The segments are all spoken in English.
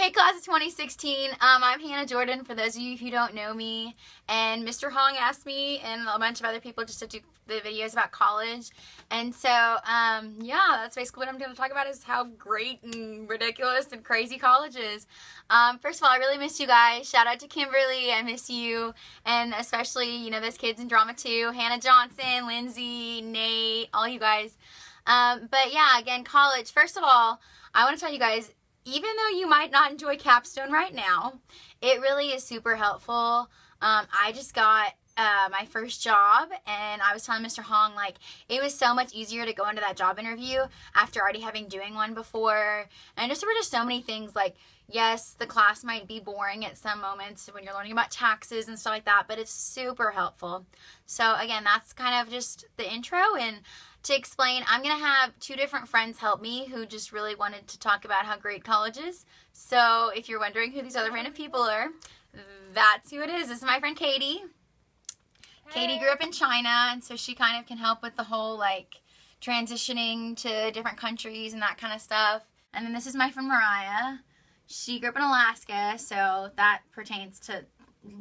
Hey class of 2016, I'm Hannah Jordan for those of you who don't know me, and Mr. Hong asked me and a bunch of other people just to do the videos about college, and so yeah, that's basically what I'm going to talk about, is how great and ridiculous and crazy college is. First of all, I really miss you guys. Shout out to Kimberly, I miss you, and especially, you know, those kids in drama too, Hannah Johnson, Lindsay, Nate, all you guys. But yeah, again, college, first of all, I want to tell you guys, even though you might not enjoy Capstone right now, it really is super helpful. I just got my first job, and I was telling Mr. Hong, like, it was so much easier to go into that job interview after already having doing one before. And there were just so many things, like, yes, the class might be boring at some moments when you're learning about taxes and stuff like that, but it's super helpful. So again, that's kind of just the intro, and to explain, I'm going to have two different friends help me who just really wanted to talk about how great college is. So if you're wondering who these other random people are, that's who it is. This is my friend Katie. Hey. Katie grew up in China, and so she kind of can help with the whole, like, transitioning to different countries and that kind of stuff. And then this is my friend Mariah. She grew up in Alaska, so that pertains to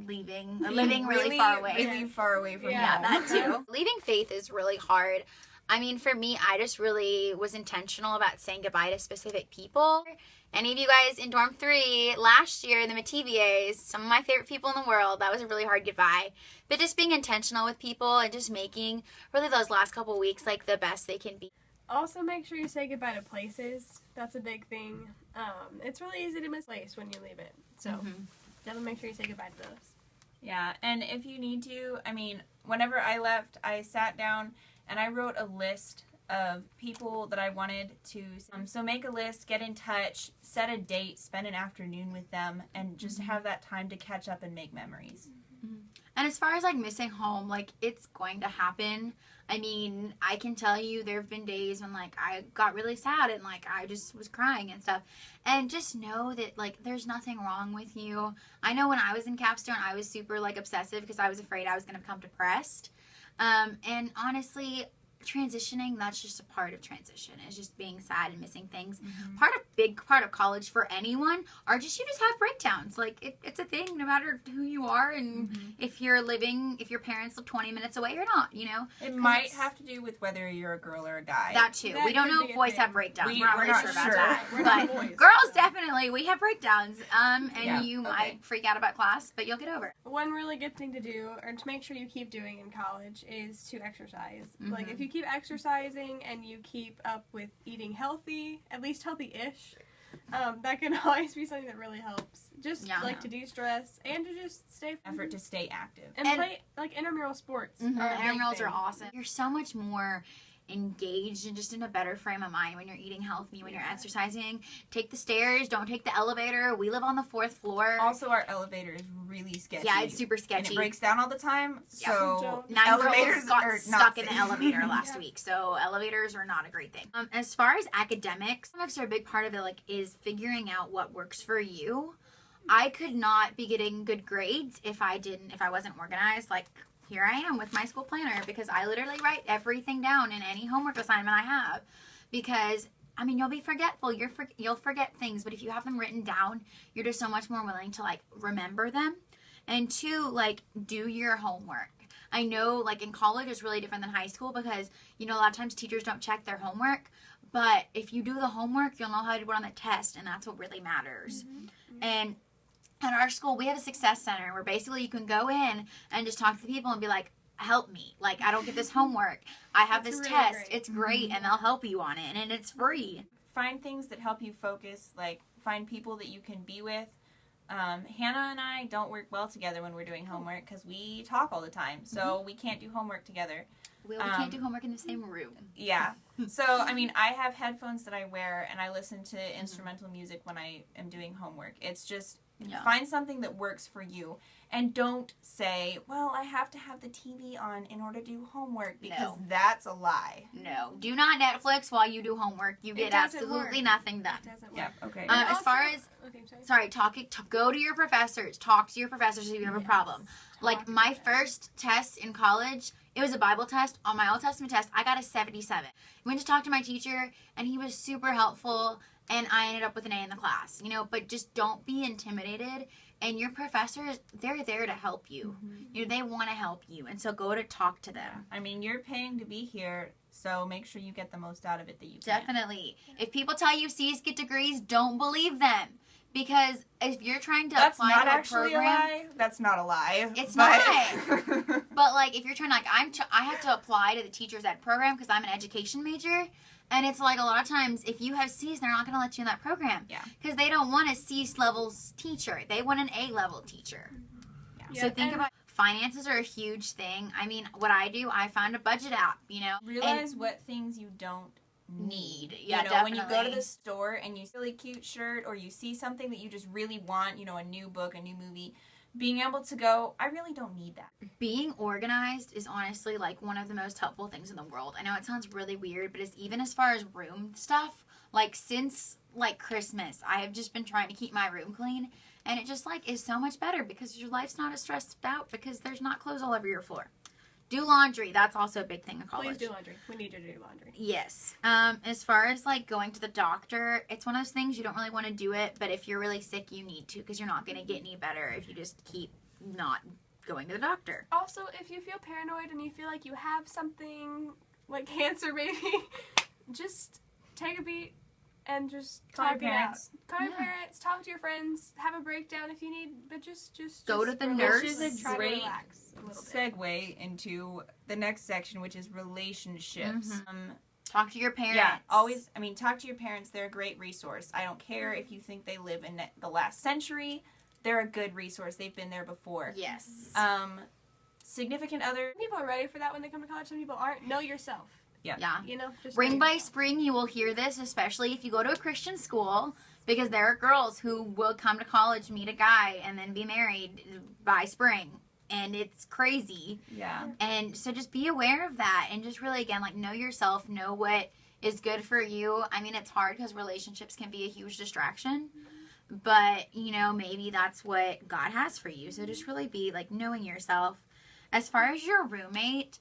living really far away. Really far away from Yeah, that too. Leaving Faith is really hard. I mean, for me, I just really was intentional about saying goodbye to specific people. Any of you guys in Dorm 3 last year, the Mativiers, some of my favorite people in the world, that was a really hard goodbye. But just being intentional with people and just making really those last couple weeks like the best they can be. Also, make sure you say goodbye to places. That's a big thing. It's really easy to miss a place when you leave it. So definitely make sure you say goodbye to those. Yeah, and if you need to, I mean, whenever I left, I sat down and I wrote a list of people that I wanted to, so make a list, get in touch, set a date, spend an afternoon with them, and just have that time to catch up and make memories. And as far as, like, missing home, like, it's going to happen. I mean, I can tell you there have been days when, like, I got really sad and, like, I just was crying and stuff. And just know that, like, there's nothing wrong with you. I know when I was in Capstone, I was super, like, obsessive because I was afraid I was going to become depressed. And honestly, transitioning, that's just a part of transition. It's just being sad and missing things. Big part of college for anyone are just, you just have breakdowns. Like, it's a thing no matter who you are, and if your parents live 20 minutes away or not, you know. It might have to do with whether you're a girl or a guy. That too. We don't know if boys have breakdowns. We're not really sure about that. We're not boys. Girls, definitely, we have breakdowns. And you might freak out about class, but you'll get over it. One really good thing to do, or to make sure you keep doing in college, is to exercise. Like, if you keep exercising and you keep up with eating healthy, at least healthy-ish, that can always be something that really helps. Just to de-stress and to just stay effort to stay active and play, like, intramural sports. Intramurals are awesome. You're so much more engaged and just in a better frame of mind when you're eating healthy, when you're exercising. Take the stairs, don't take the elevator. We live on the 4th floor. Also, our elevator is really sketchy. Yeah, it's super sketchy. And it breaks down all the time, so 9 elevators got are stuck in the elevator last week, so elevators are not a great thing. As far as academics are a big part of it, like, is figuring out what works for you. I could not be getting good grades if I wasn't organized. Like, here I am with my school planner, because I literally write everything down in any homework assignment I have, because, I mean, you'll be forgetful. You'll forget things, but if you have them written down, you're just so much more willing to, like, remember them. And 2, like, do your homework. I know, like, in college it's really different than high school because, you know, a lot of times teachers don't check their homework, but if you do the homework, you'll know how to do it on the test, and that's what really matters. And at our school, we have a success center where basically you can go in and just talk to the people and be like, help me. Like, I don't get this homework. I have this really test. Great. It's great, and they'll help you on it, and it's free. Find things that help you focus, like find people that you can be with. Hannah and I don't work well together when we're doing homework because we talk all the time, so we can't do homework together. We can't do homework in the same room. Yeah. So, I mean, I have headphones that I wear, and I listen to instrumental music when I am doing homework. It's just... find something that works for you, and don't say, well, I have to have the TV on in order to do homework, because that's a lie. No. Do not Netflix while you do homework. You get absolutely nothing done. It doesn't work. Yeah, okay. As far as, go to your professors. Talk to your professors if you have a problem. Like, my first test in college, it was a Bible test. On my Old Testament test, I got a 77. I went to talk to my teacher, and he was super helpful. and I ended up with an A in the class, you know, but just don't be intimidated. And your professors, they're there to help you. You know, they want to help you. And so go to talk to them. I mean, you're paying to be here, so make sure you get the most out of it that you can. Definitely. If people tell you C's get degrees, don't believe them. Because if you're trying to That's apply not to a actually program, a lie. That's not a lie. It's but... But like if you're trying to I have to apply to the teacher's ed program because I'm an education major, and it's like a lot of times if you have C's, they're not going to let you in that program. Yeah. Because they don't want a C level teacher. They want an A level teacher. Yeah. So think about finances are a huge thing. I mean, what I do, I found a budget app. You know, Realize what things you don't need. Yeah, you know, definitely. when you go to the store and you see a really cute shirt or you see something that you just really want, you know, a new book, a new movie, being able to go, I really don't need that. Being organized is honestly like one of the most helpful things in the world. I know it sounds really weird, but it's even as far as room stuff, like since like Christmas, I have just been trying to keep my room clean, and it just like is so much better because your life's not as stressed out because there's not clothes all over your floor. Do laundry. That's also a big thing in college. Please do laundry. We need you to do laundry. Yes. As far as like going to the doctor, it's one of those things you don't really want to do it, but if you're really sick, you need to because you're not going to get any better if you just keep not going to the doctor. Also, if you feel paranoid and you feel like you have something like cancer, maybe, just take a beat and just Call talk your it out. parents. Call your parents, talk to your friends, have a breakdown if you need, but just Go to the relax. nurse. Which is a Try to great relax a little bit. segue into the next section, which is relationships. Talk to your parents. Yeah, always, I mean, talk to your parents. They're a great resource. I don't care if you think they live in the last century. They're a good resource. They've been there before. Yes. Significant other. Some people are ready for that when they come to college. Some people aren't. Know yourself. Yeah. You know, just Spring know by yourself. spring, you will hear this, especially if you go to a Christian school, because there are girls who will come to college, meet a guy, and then be married by spring. And it's crazy. Yeah. And so just be aware of that and just really, again, like know yourself, know what is good for you. I mean, it's hard because relationships can be a huge distraction, but, you know, maybe that's what God has for you. So just really be like knowing yourself. As far as your roommate,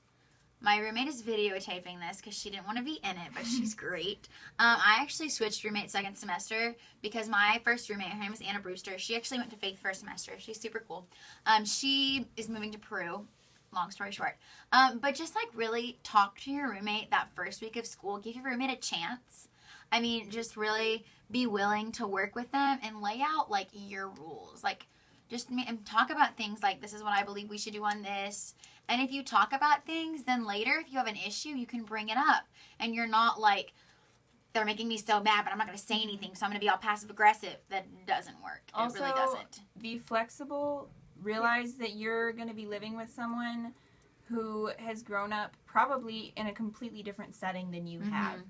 my roommate is videotaping this because she didn't want to be in it, but she's great. I actually switched roommates second semester because my first roommate, her name is Anna Brewster. She actually went to Faith first semester. She's super cool. She is moving to Peru. Long story short. But just like really talk to your roommate that first week of school. Give your roommate a chance. I mean, just really be willing to work with them and lay out like your rules. Like just talk about things like this is what I believe we should do on this. And if you talk about things, then later if you have an issue, you can bring it up. And you're not like, they're making me so mad, but I'm not going to say anything, so I'm going to be all passive aggressive. That doesn't work. Also, it really doesn't. Be flexible. Realize that you're going to be living with someone who has grown up probably in a completely different setting than you have.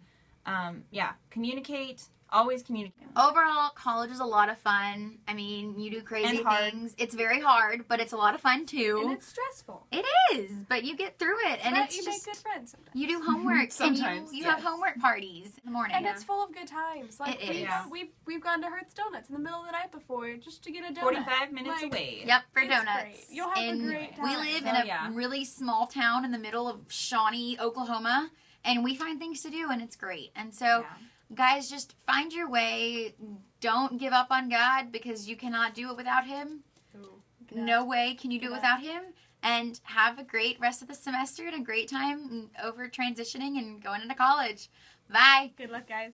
Yeah, communicate. Always communicate. Overall, college is a lot of fun. I mean, you do crazy And hard. things. It's very hard, but it's a lot of fun too. And it's stressful. It is, but you get through it, and But it's you just make good friends sometimes. you do homework, Sometimes, and you have yes. homework parties in the morning. And it's full of good times. Like It is. we've gone to Hertz Donuts in the middle of the night before just to get a donut. 45 minutes Like, away. Yep, for It's donuts. great. You'll have a And great we time. live Oh, in a yeah. really small town in the middle of Shawnee, Oklahoma, and we find things to do, and it's great. And so, guys, just find your way. Don't give up on God because you cannot do it without Him. Ooh, No way can you do it Yeah. without Him. And have a great rest of the semester and a great time over transitioning and going into college. Bye. Good luck, guys.